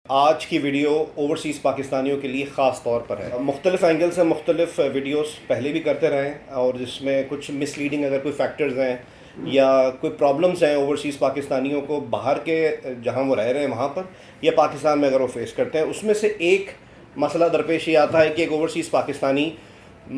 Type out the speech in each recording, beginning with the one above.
आज की video overseas पाकिस्तानियों के लिए ख़ास तौर पर है। मुख्तलिफ़ एंगल से मुख्तलिफ़ वीडियोस पहले भी करते रहे हैं और जिसमें कुछ मिसलीडिंग अगर कोई फैक्टर्स हैं या कोई प्रॉब्लम्स हैं ओवरसीज़ पाकिस्तानियों को बाहर के जहां वो रह रहे हैं वहां पर या पाकिस्तान में अगर वो फेस करते हैं, उसमें से एक मसला दरपेश ये आता है कि एक ओवरसीज़ पाकिस्तानी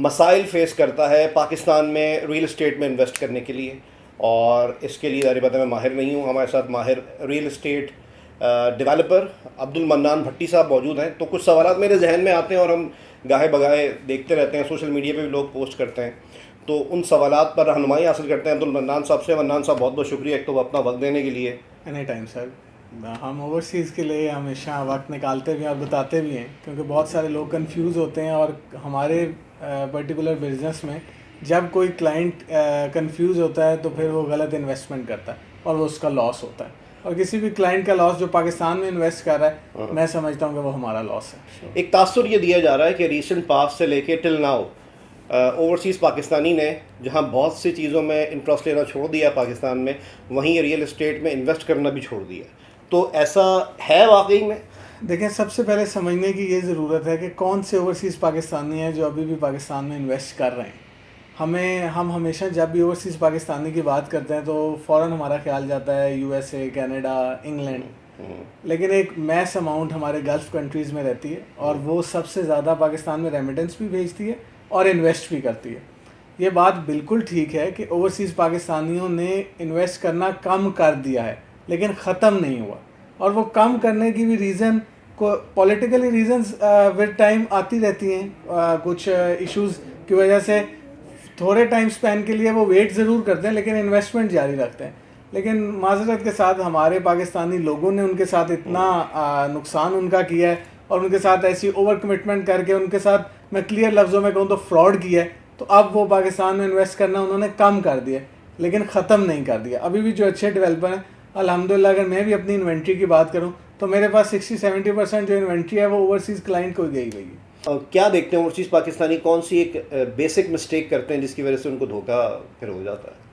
मसाइल फ़ेस करता है पाकिस्तान में रियल इस्टेट में इन्वेस्ट करने के लिए। और इसके लिए ज़ाहिर बात है मैं माहिर नहीं हूँ, हमारे साथ माहिर real estate developer Abdul Mannan Bhatti साहब मौजूद हैं। तो कुछ सवाल मेरे जहन में आते हैं और हम गाहे बगाहे देखते रहते हैं, सोशल मीडिया पे भी लोग पोस्ट करते हैं, तो उन सवालात पर रहनुमाई हासिल करते हैं अब्दुल मन्नान साहब से। मन्नान साहब बहुत बहुत शुक्रिया एक तो अपना वक्त देने के लिए। एनी टाइम सर, हम ओवरसीज़ के लिए हमेशा वक्त निकालते भी हैं और बताते भी हैं, क्योंकि बहुत सारे लोग कंफ्यूज होते हैं और हमारे पर्टिकुलर बिजनेस में जब कोई क्लाइंट कंफ्यूज होता है तो फिर वो गलत इन्वेस्टमेंट करता है और वो उसका लॉस होता है। और किसी भी क्लाइंट का लॉस जो पाकिस्तान में इन्वेस्ट कर रहा है, मैं समझता हूँ कि वो हमारा लॉस है। एक तासुर ये दिया जा रहा है कि रीसेंट पास्ट से लेके टिल नाउ ओवरसीज़ पाकिस्तानी ने जहां बहुत सी चीज़ों में इंटरेस्ट लेना छोड़ दिया पाकिस्तान में, वहीं रियल इस्टेट में इन्वेस्ट करना भी छोड़ दिया। तो ऐसा है वाकई में? देखें, सबसे पहले समझने की ये ज़रूरत है कि कौन से ओवरसीज़ पाकिस्तानी हैं जो अभी भी पाकिस्तान में इन्वेस्ट कर रहे हैं। हम हमेशा जब भी ओवरसीज़ पाकिस्तानी की बात करते हैं तो फ़ौरन हमारा ख्याल जाता है यूएसए, कनाडा, इंग्लैंड, लेकिन एक मैस अमाउंट हमारे गल्फ़ कंट्रीज़ में रहती है और वो सबसे ज़्यादा पाकिस्तान में रेमिटेंस भी भेजती है और इन्वेस्ट भी करती है। ये बात बिल्कुल ठीक है कि ओवरसीज़ पाकिस्तानियों ने इन्वेस्ट करना कम कर दिया है, लेकिन ख़त्म नहीं हुआ। और वो कम करने की भी रीज़न को पॉलिटिकली रीज़न्स विद टाइम आती रहती हैं। कुछ इश्यूज़ की वजह से थोड़े टाइम स्पैन के लिए वो वेट ज़रूर करते हैं, लेकिन इन्वेस्टमेंट जारी रखते हैं। लेकिन माज़रत के साथ हमारे पाकिस्तानी लोगों ने उनके साथ इतना नुकसान उनका किया है और उनके साथ ऐसी ओवर कमिटमेंट करके उनके साथ मैं क्लियर लफ्ज़ों में कहूँ तो फ्रॉड किया है। तो अब वो पाकिस्तान में इन्वेस्ट करना उन्होंने कम कर दिया, लेकिन ख़त्म नहीं कर दिया। अभी भी जो अच्छे डेवलपर हैं अल्हम्दुलिल्लाह, अगर मैं भी अपनी इन्वेंट्री की बात करूँ तो मेरे पास 60-70% जो इन्वेंट्री है वो ओवरसीज़ क्लाइंट को गई हुई है। क्या देखते हैं ओवरसीज़ पाकिस्तानी कौन सी एक बेसिक मिस्टेक करते हैं जिसकी वजह से उनको धोखा फिर हो जाता है?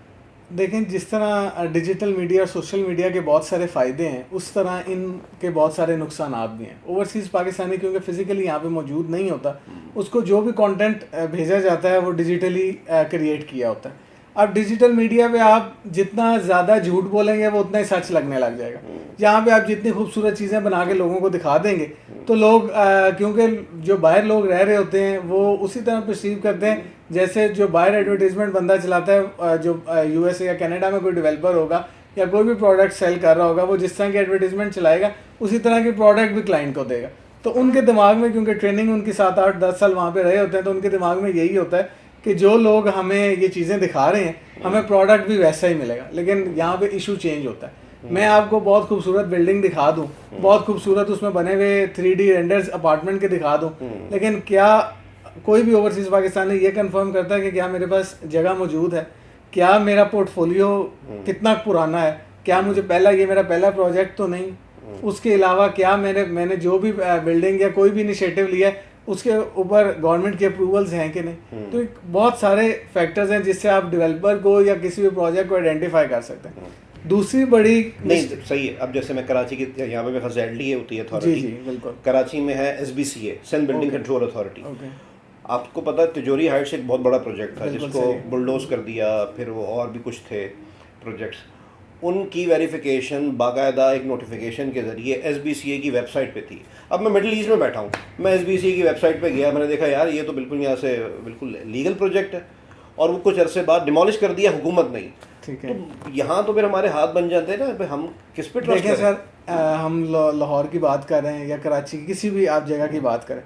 देखें, जिस तरह डिजिटल मीडिया और सोशल मीडिया के बहुत सारे फ़ायदे हैं, उस तरह इनके बहुत सारे नुकसान भी हैं। ओवरसीज़ पाकिस्तानी क्योंकि फ़िज़िकली यहाँ पे मौजूद नहीं होता, उसको जो भी कंटेंट भेजा जाता है वो डिजिटली क्रिएट किया होता है। अब डिजिटल मीडिया पे आप जितना ज़्यादा झूठ बोलेंगे वो उतना ही सच लगने लग जाएगा। जहाँ पे आप जितनी खूबसूरत चीज़ें बना के लोगों को दिखा देंगे तो लोग क्योंकि जो बाहर लोग रह रहे होते हैं वो उसी तरह परसीव करते हैं जैसे जो बाहर एडवर्टीजमेंट बंदा चलाता है, जो यूएसए या कनाडा में कोई डेवलपर होगा या कोई भी प्रोडक्ट सेल कर रहा होगा, वो जिस तरह की एडवर्टीजमेंट चलाएगा उसी तरह की प्रोडक्ट भी क्लाइंट को देगा। तो उनके दिमाग में, क्योंकि ट्रेनिंग उनकी 7-8-10 साल वहाँ पर रहे होते हैं, तो उनके दिमाग में यही होता है कि जो लोग हमें ये चीज़ें दिखा रहे हैं हमें प्रोडक्ट भी वैसा ही मिलेगा। लेकिन यहाँ पे इशू चेंज होता है। मैं आपको बहुत खूबसूरत बिल्डिंग दिखा दूँ, बहुत खूबसूरत उसमें बने हुए 3D रेंडर्स अपार्टमेंट के दिखा दूँ, लेकिन क्या कोई भी ओवरसीज़ पाकिस्तानी ये कंफर्म करता है कि क्या मेरे पास जगह मौजूद है, क्या मेरा पोर्टफोलियो कितना पुराना है, क्या मुझे ये मेरा पहला प्रोजेक्ट तो नहीं, उसके अलावा क्या मैंने जो भी बिल्डिंग या कोई भी इनिशिएटिव लिया है उसके ऊपर गवर्नमेंट के अप्रूवल्स हैं कि नहीं। तो बहुत सारे फैक्टर्स हैं जिससे आप डेवलपर को या किसी भी प्रोजेक्ट को आइडेंटिफाई कर सकते हैं। दूसरी बड़ी नहीं सही है। अब जैसे मैं कराची की, यहाँ पे ZLDA होती है अथॉरिटी, जी बिल्कुल, कराची में है SBCA, Sindh building control authority. आपको पता है तिजोरी हाइट्स एक बहुत बड़ा प्रोजेक्ट था जिसको बुलडोज कर दिया, फिर वो और भी कुछ थे प्रोजेक्ट्स, उनकी वेरिफिकेशन बाकायदा एक नोटिफिकेशन के ज़रिए SBCA की वेबसाइट पे थी। अब मैं मिडिल ईस्ट में बैठा हूँ, मैं SBCA की वेबसाइट पे गया, मैंने देखा यार ये तो बिल्कुल यहाँ से बिल्कुल लीगल प्रोजेक्ट है, और वो कुछ अरसे बाद डिमोलिश कर दिया हुकूमत ने। ठीक है, तो यहाँ तो फिर हमारे हाथ बन जाते हैं ना, हम किस पे ट्रस्ट करें? सर, हम लाहौर की बात कर रहे हैं या कराची की, किसी भी आप जगह की बात करें,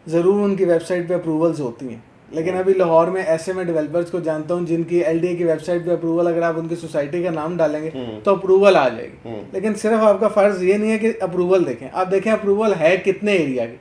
ज़रूर उनकी वेबसाइट पे अप्रूवल्स होती हैं। लेकिन अभी लाहौर में ऐसे मैं डेवलपर्स को जानता हूँ जिनकी LDA की वेबसाइट पे अप्रूवल, अगर आप उनकी सोसाइटी का नाम डालेंगे तो अप्रूवल आ जाएगी। लेकिन सिर्फ आपका फ़र्ज़ ये नहीं है कि अप्रूवल देखें, आप देखें अप्रूवल है कितने एरिया की।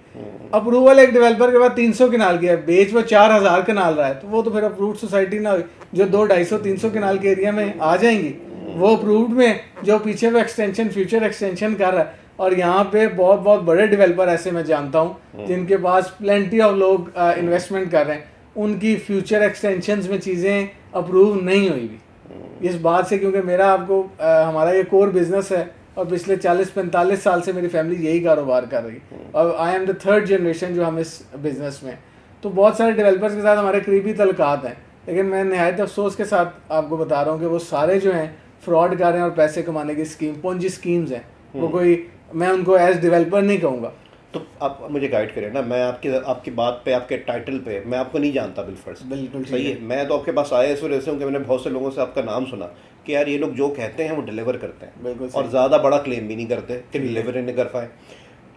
अप्रूवल एक डेवलपर के पास 300 कनाल की है, बेच वो 4000 कनाल रहा है, तो वो तो फिर अप्रूव्ड सोसाइटी ना हुई। जो 200-250-300 कनाल के एरिया में आ जाएंगी वो अप्रूव्ड में, जो पीछे वो एक्सटेंशन फ्यूचर एक्सटेंशन कर रहा है। और यहाँ पे बहुत बहुत बड़े डेवलपर ऐसे मैं जानता हूँ जिनके पास प्लेंटी ऑफ लोग इन्वेस्टमेंट कर रहे हैं, उनकी फ्यूचर एक्सटेंशंस में चीज़ें अप्रूव नहीं हुई भी इस बात से, क्योंकि मेरा आपको हमारा ये कोर बिजनेस है और पिछले 40-45 साल से मेरी फैमिली यही कारोबार कर रही है और I am the third generation जो हम इस बिज़नेस में। तो बहुत सारे डेवलपर्स के साथ हमारे करीबी तल्लुकात हैं, लेकिन मैं नहायत अफसोस के साथ आपको बता रहा हूँ कि वो सारे जो हैं फ्रॉड कर रहे हैं और पैसे कमाने की पोंजी स्कीम्स हैं। वो कोई, मैं उनको एज डेवलपर नहीं कहूँगा। तो आप मुझे गाइड करें ना, मैं आपकी बात पे, आपके टाइटल पे, मैं आपको नहीं जानता बिलफर्ज, बिल्कुल सही है। मैं तो आपके पास आया इस वजह से हूँ कि मैंने बहुत से लोगों से आपका नाम सुना कि यार ये लोग जो कहते हैं वो डिलीवर करते हैं, बिल्कुल और ज़्यादा बड़ा क्लेम भी नहीं करते कि डिलीवर नहीं कर पाए।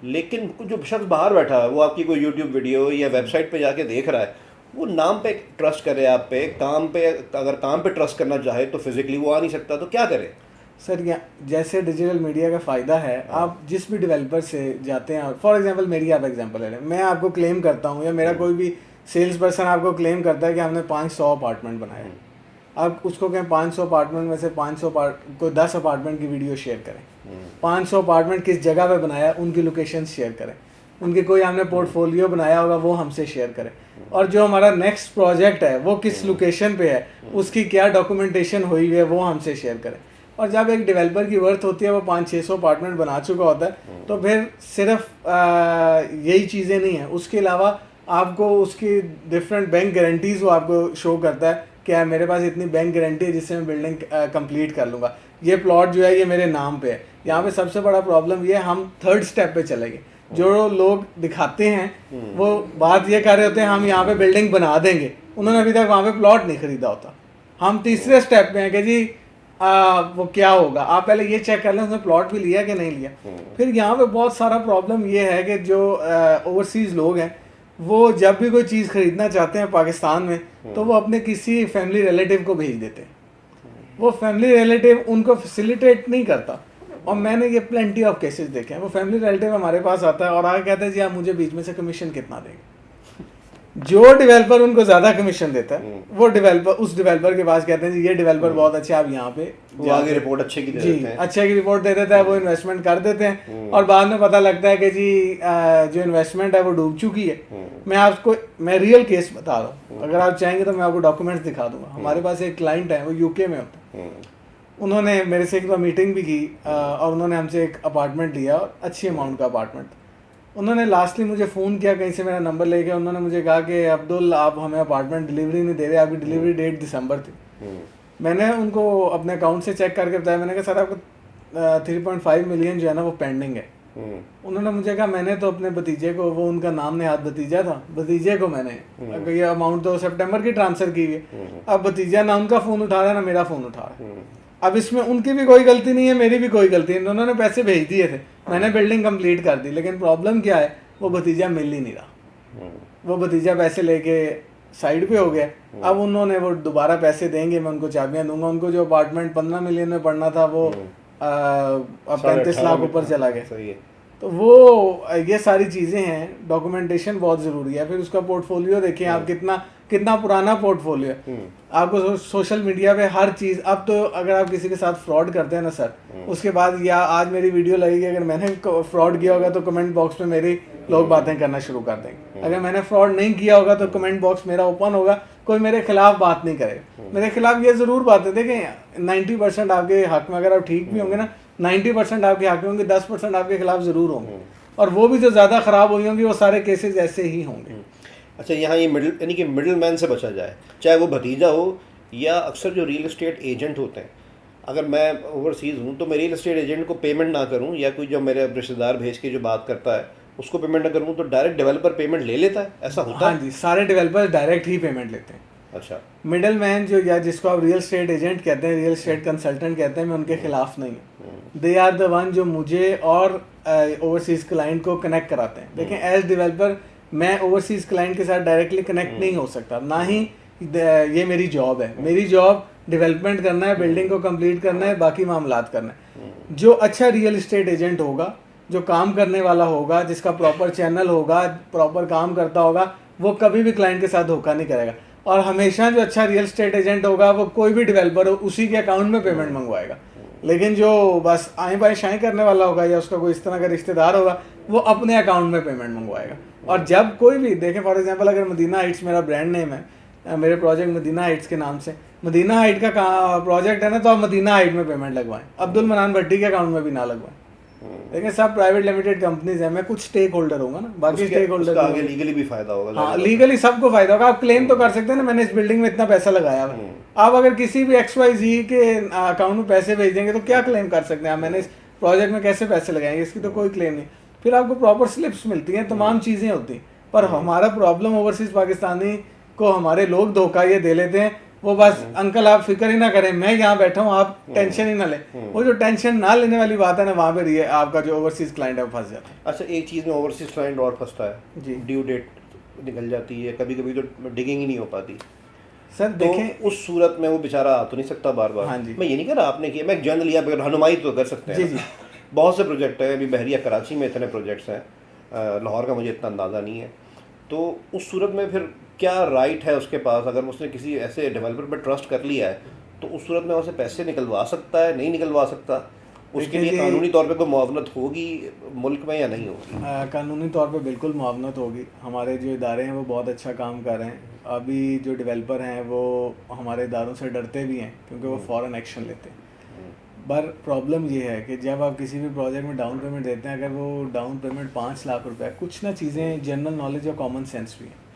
लेकिन जो शख्स बाहर बैठा है वो आपकी कोई यूट्यूब वीडियो या वेबसाइट पे जाके देख रहा है, वो नाम पे ट्रस्ट करे आप पे, काम पे, अगर काम पे ट्रस्ट करना चाहे तो फिजिकली वो आ नहीं सकता, तो क्या करे? सर जैसे डिजिटल मीडिया का फ़ायदा है, आप जिस भी डेवलपर से जाते हैं, फॉर एग्जांपल मेरी आप एग्जांपल ले लें, मैं आपको क्लेम करता हूँ या मेरा कोई भी सेल्स पर्सन आपको क्लेम करता है कि हमने 500 अपार्टमेंट बनाए हैं। आप उसको कहें 500 अपार्टमेंट में से 500 कोई 10 अपार्टमेंट की वीडियो शेयर करें, 500 अपार्टमेंट किस जगह पे बनाया उनकी लोकेशन शेयर करें, उनके कोई हमने पोर्टफोलियो बनाया होगा वो हमसे शेयर करें, और जो हमारा नेक्स्ट प्रोजेक्ट है वो किस लोकेशन पे है, उसकी क्या डॉक्यूमेंटेशन हुई है वो हमसे शेयर करें। और जब एक डेवलपर की वर्थ होती है वो 500-600 अपार्टमेंट बना चुका होता है, तो फिर सिर्फ यही चीज़ें नहीं हैं, उसके अलावा आपको उसकी डिफरेंट बैंक गारंटीज़ वो आपको शो करता है कि यार मेरे पास इतनी बैंक गारंटी है जिससे मैं बिल्डिंग कंप्लीट कर लूँगा, ये प्लॉट जो है ये मेरे नाम पे है। यहाँ पे सबसे बड़ा प्रॉब्लम ये है, हम थर्ड स्टेप पे चले गए। जो लोग दिखाते हैं वो बात ये कर रहे होते हैं हम यहाँ पे बिल्डिंग बना देंगे, उन्होंने अभी तक वहाँ पे प्लॉट नहीं खरीदा होता। हम तीसरे स्टेप पे हैं कि जी वो क्या होगा, आप पहले ये चेक कर लें उसने प्लॉट भी लिया कि नहीं लिया। फिर यहाँ पे बहुत सारा प्रॉब्लम ये है कि जो ओवरसीज़ लोग हैं वो जब भी कोई चीज़ खरीदना चाहते हैं पाकिस्तान में, तो वो अपने किसी फैमिली रिलेटिव को भेज देते हैं, वो फैमिली रिलेटिव उनको फैसिलिटेट नहीं करता। और मैंने ये प्लेंटी ऑफ केसेस देखे हैं, वो फैमिली रिलेटिव हमारे पास आता है और आगे कहता है जी आप मुझे बीच में से कमीशन कितना देंगे। जो डेवलपर उनको ज़्यादा कमीशन देता है वो डेवलपर उस डेवलपर के पास कहते हैं जी ये डेवलपर बहुत अच्छा है, आप यहाँ पे वो आगे रिपोर्ट अच्छे की दे देते हैं, अच्छे की रिपोर्ट दे देता है, वो इन्वेस्टमेंट कर देते हैं और बाद में पता लगता है कि जी जो इन्वेस्टमेंट है वो डूब चुकी है। मैं रियल केस बता रहा हूँ, अगर आप चाहेंगे तो मैं आपको डॉक्यूमेंट्स दिखा दूंगा। हमारे पास एक क्लाइंट है, वो यूके में होता है, उन्होंने मेरे से एक बार मीटिंग भी की और उन्होंने हमसे एक अपार्टमेंट लिया, अच्छी अमाउंट का अपार्टमेंट। उन्होंने लास्टली मुझे फ़ोन किया कहीं से मेरा नंबर लेके, उन्होंने मुझे कहा कि अब्दुल आप हमें अपार्टमेंट डिलीवरी नहीं दे रहे, आपकी डिलीवरी डेट दिसंबर थी। मैंने उनको अपने अकाउंट से चेक करके बताया, मैंने कहा सर आपको 3.5 मिलियन जो है ना वो पेंडिंग है। उन्होंने मुझे कहा मैंने तो अपने भतीजे को, वो उनका नाम नेहाद भतीजा था, भतीजे को मैंने ये अमाउंट तो सितंबर की ट्रांसफ़र की है, अब भतीजा ना उनका फ़ोन उठा रहा है ना मेरा फ़ोन उठा रहा है। अब इसमें उनकी भी कोई गलती नहीं है, मेरी भी कोई गलती नहीं, उन्होंने पैसे भेज दिए थे, मैंने बिल्डिंग कंप्लीट कर दी, लेकिन प्रॉब्लम क्या है वो भतीजा मिल ही नहीं रहा। वो भतीजा पैसे लेके साइड पे हो गया। अब उन्होंने वो दोबारा पैसे देंगे, मैं उनको चाबियां दूंगा, उनको जो अपार्टमेंट 15 मिलियन में पड़ना था वो अब 35 लाख ऊपर चला गया। सही है। तो वो ये सारी चीज़ें हैं, डॉक्यूमेंटेशन बहुत ज़रूरी है। फिर उसका पोर्टफोलियो देखें आप, कितना पुराना पोर्टफोलियो है। आपको सोशल मीडिया पे हर चीज़, अब तो अगर आप किसी के साथ फ्रॉड करते हैं ना सर, उसके बाद या आज मेरी वीडियो लगेगी, अगर मैंने फ्रॉड किया होगा तो कमेंट बॉक्स में मेरी लोग बातें करना शुरू कर देंगे। अगर मैंने फ्रॉड नहीं किया होगा तो कमेंट बॉक्स मेरा ओपन होगा, कोई मेरे खिलाफ बात नहीं करेगा। मेरे खिलाफ ये ज़रूर बातें, देखें 90% आपके हक में, अगर आप ठीक भी होंगे ना 90% आपके हक में होंगे, 10% आपके खिलाफ ज़रूर होंगे, और वो भी जो ज़्यादा ख़राब हुई होंगी वो सारे केसेस ऐसे ही होंगे। अच्छा, यहाँ ये यानी कि मिडिल मैन से बचा जाए, चाहे वो भतीजा हो या अक्सर जो रियल एस्टेट एजेंट होते हैं। अगर मैं ओवरसीज़ हूँ तो मैं रियल एस्टेट एजेंट को पेमेंट ना करूँ, या कोई जो मेरे रिश्तेदार भेज के जो बात करता है उसको पेमेंट ना करूँ, तो डायरेक्ट डेवलपर पेमेंट ले लेता है, ऐसा होता है? हाँ जी, सारे डेवलपर्स डायरेक्ट ही पेमेंट लेते हैं। अच्छा, मिडिल मैन जो, या जिसको आप रियल एस्टेट एजेंट कहते हैं, रियल एस्टेट कंसल्टेंट कहते हैं, मैं उनके खिलाफ नहीं हूँ। दे आर द वन जो मुझे और ओवरसीज़ क्लाइंट को कनेक्ट कराते हैं। देखें एज डेवलपर मैं ओवरसीज़ क्लाइंट के साथ डायरेक्टली कनेक्ट नहीं हो सकता, ना ही ये मेरी जॉब है। मेरी जॉब डेवलपमेंट करना है, बिल्डिंग को कंप्लीट करना है, बाकी मामलात करना है। जो अच्छा रियल एस्टेट एजेंट होगा, जो काम करने वाला होगा, जिसका प्रॉपर चैनल होगा, प्रॉपर काम करता होगा, वो कभी भी क्लाइंट के साथ धोखा नहीं करेगा। और हमेशा जो अच्छा रियल एस्टेट एजेंट होगा वो कोई भी डेवलपर हो उसी के अकाउंट में पेमेंट मंगवाएगा। लेकिन जो बस आए बाएँ शाएँ करने वाला होगा या उसका कोई इस तरह का रिश्तेदार होगा, वो अपने अकाउंट में पेमेंट मंगवाएगा। और जब कोई भी देखें, फॉर एग्जांपल अगर मदीना हाइट्स मेरा ब्रांड नेम है, मेरे प्रोजेक्ट मदीना हाइट्स के नाम से, मदीना हाइट का प्रोजेक्ट है ना, तो आप मदीना हाइट में पेमेंट लगवाएं, अब्दुल मनान भट्टी के अकाउंट में भी ना लगवाएं। लेकिन सब प्राइवेट लिमिटेड कंपनीज हैं, मैं कुछ स्टेक होल्डर होगा ना, बाकी स्टेक होल्डर आगे लीगली भी फायदा होगा। हाँ, लीगली सबको फायदा होगा। आप क्लेम तो कर सकते हैं ना, मैंने इस बिल्डिंग में इतना पैसा लगाया है। आप अगर किसी भी XYZ के अकाउंट में पैसे भेज देंगे तो क्या क्लेम कर सकते हैं आप, मैंने इस प्रोजेक्ट में कैसे पैसे लगाएंगे, इसकी तो कोई क्लेम नहीं। फिर आपको प्रॉपर स्लिप्स मिलती हैं, तमाम चीज़ें होती हैं। पर हमारा प्रॉब्लम ओवरसीज पाकिस्तानी को हमारे लोग धोखा ये दे लेते हैं, वो बस अंकल आप फिक्र ही ना करें, मैं यहाँ बैठा हूँ, आप टेंशन ही ना लें। वो जो टेंशन ना लेने वाली बात है ना, वहाँ पर ये आपका जो ओवरसीज क्लाइंट है वो फंस जाता है। अच्छा, एक चीज़ में ओवरसीज क्लाइंट और फंसता है जी, ड्यू डेट निकल जाती है, कभी कभी तो डिगिंग ही नहीं हो पाती सर। तो देखें, उस सूरत में वो बेचारा आ तो नहीं सकता बार बार। हाँ जी, मैं ये नहीं कह रहा आपने किया, मैं जनरली आप रहनुमाई तो कर सकते हैं जी जी। बहुत से प्रोजेक्ट है, अभी बहरिया कराची में इतने प्रोजेक्ट्स हैं, लाहौर का मुझे इतना अंदाज़ा नहीं है। तो उस सूरत में फिर क्या राइट है उसके पास, अगर उसने किसी ऐसे डेवलपर पर ट्रस्ट कर लिया है तो उस सूरत में वहाँ से पैसे निकलवा सकता है, नहीं निकलवा सकता? उसके लिए कानूनी तौर पे कोई मुआवनत होगी मुल्क में या नहीं होगी? कानूनी तौर पे बिल्कुल मुआवनत होगी। हमारे जो इदारे हैं वो बहुत अच्छा काम कर रहे हैं। अभी जो डेवलपर हैं वो हमारे इदारों से डरते भी हैं क्योंकि वो फ़ौरन एक्शन लेते हैं। पर प्रॉब्लम ये है कि जब आप किसी भी प्रोजेक्ट में डाउन पेमेंट देते हैं, अगर वो डाउन पेमेंट 5 लाख रुपए, कुछ ना चीज़ें जनरल नॉलेज और कॉमन सेंस भी है।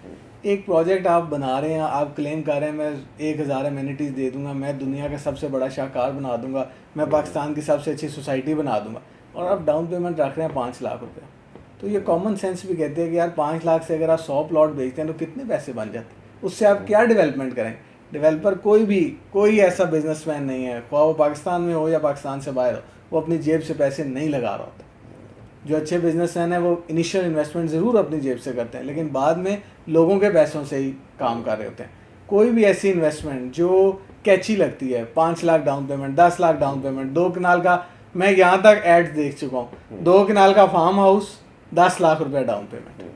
एक प्रोजेक्ट आप बना रहे हैं, आप क्लेम कर रहे हैं मैं 1000 एमिनिटीज़ दे दूंगा, मैं दुनिया का सबसे बड़ा शाहकार बना दूंगा, मैं पाकिस्तान की सबसे अच्छी सोसाइटी बना दूंगा, और आप डाउन पेमेंट रख रहे हैं 5 लाख रुपये। तो ये कॉमन सेंस भी कहते हैं कि यार 5 लाख से अगर आप 100 प्लॉट बेचते हैं तो कितने पैसे बन जाते हैं, उससे आप क्या डेवलपमेंट करें। डेवलपर कोई ऐसा बिजनेसमैन नहीं है, ख्वाह वो पाकिस्तान में हो या पाकिस्तान से बाहर हो, वो अपनी जेब से पैसे नहीं लगा रहा होता। जो अच्छे बिजनेसमैन हैं वो इनिशियल इन्वेस्टमेंट ज़रूर अपनी जेब से करते हैं, लेकिन बाद में लोगों के पैसों से ही काम कर रहे होते हैं। कोई भी ऐसी इन्वेस्टमेंट जो कैची लगती है, 5 lakh down payment, 10 lakh down payment, 2 कनाल का, मैं यहाँ तक एड्स देख चुका हूँ, 2 कनाल का फार्म हाउस 10 लाख रुपये डाउन पेमेंट।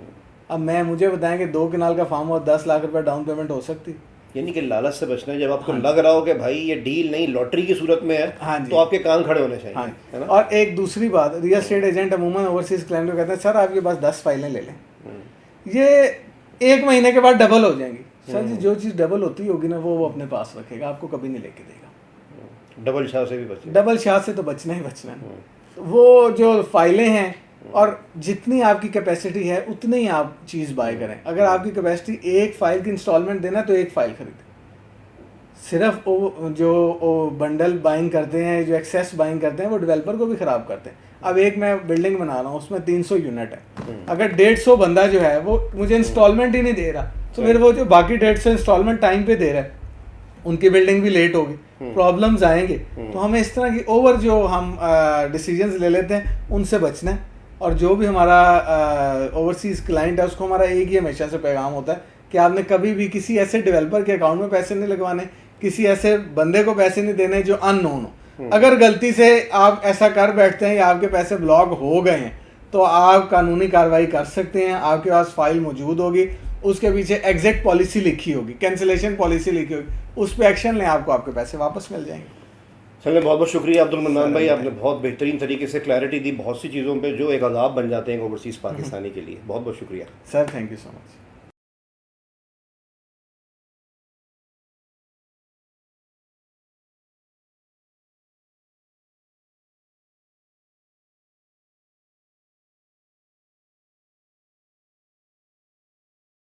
अब मुझे बताएं कि 2 कनाल का फार्म हाउस 10 लाख रुपये डाउन पेमेंट हो सकती? यानी कि लालच से बचना है। जब आपको लग रहा हो कि भाई ये डील नहीं लॉटरी की सूरत में है, हाँ तो आपके कान खड़े होने चाहिए, हाँ। है ना? और एक दूसरी बात, रियल एस्टेट एजेंट अमूमन ओवरसीज क्लाइंट को कहते हैं सर आपके पास 10 फाइलें ले लें, ये 1 महीने के बाद डबल हो जाएंगी। सर जी जो चीज़ डबल होती होगी ना वो अपने पास रखेगा, आपको कभी नहीं लेके देगा। डबल शाह से भी बचना, डबल शाह से तो बचना ही बचना है। वो जो फाइलें हैं, और जितनी आपकी कैपेसिटी है उतनी ही आप चीज़ बाय करें। अगर आपकी कैपेसिटी 1 फाइल की इंस्टॉलमेंट देना तो 1 फाइल खरीदें। सिर्फ जो बंडल बाइंग करते हैं, जो एक्सेस बाइंग करते हैं, वो डेवलपर को भी ख़राब करते हैं। अब मैं बिल्डिंग बना रहा हूँ, उसमें 300 यूनिट है, अगर 150 बंदा जो है वो मुझे इंस्टॉलमेंट ही नहीं दे रहा, तो फिर वो जो बाकी 150 इंस्टॉलमेंट टाइम पे दे रहा है, उनकी बिल्डिंग भी लेट होगी, प्रॉब्लम्स आएंगे। तो हमें इस तरह की ओवर जो हम डिसीजंस ले लेते हैं उनसे बचना है। और जो भी हमारा ओवरसीज़ क्लाइंट है उसको हमारा एक ही हमेशा से पैगाम होता है कि आपने कभी भी किसी ऐसे डेवलपर के अकाउंट में पैसे नहीं लगवाने, किसी ऐसे बंदे को पैसे नहीं देने जो अननोन हो। अगर गलती से आप ऐसा कर बैठते हैं या आपके पैसे ब्लॉक हो गए हैं तो आप कानूनी कार्रवाई कर सकते हैं। आपके पास फाइल मौजूद होगी, उसके पीछे एग्जिट पॉलिसी लिखी होगी, कैंसिलेशन पॉलिसी लिखी होगी, उस पर एक्शन लें, आपको आपके पैसे वापस मिल जाएंगे। चलिए, बहुत बहुत शुक्रिया अब्दुल मन्नान भाई, आपने बहुत बेहतरीन तरीके से क्लैरिटी दी बहुत सी चीज़ों पे जो एक अज़ाब बन जाते हैं ओवरसीज़ पाकिस्तानी के लिए। बहुत बहुत शुक्रिया sir, thank you so much.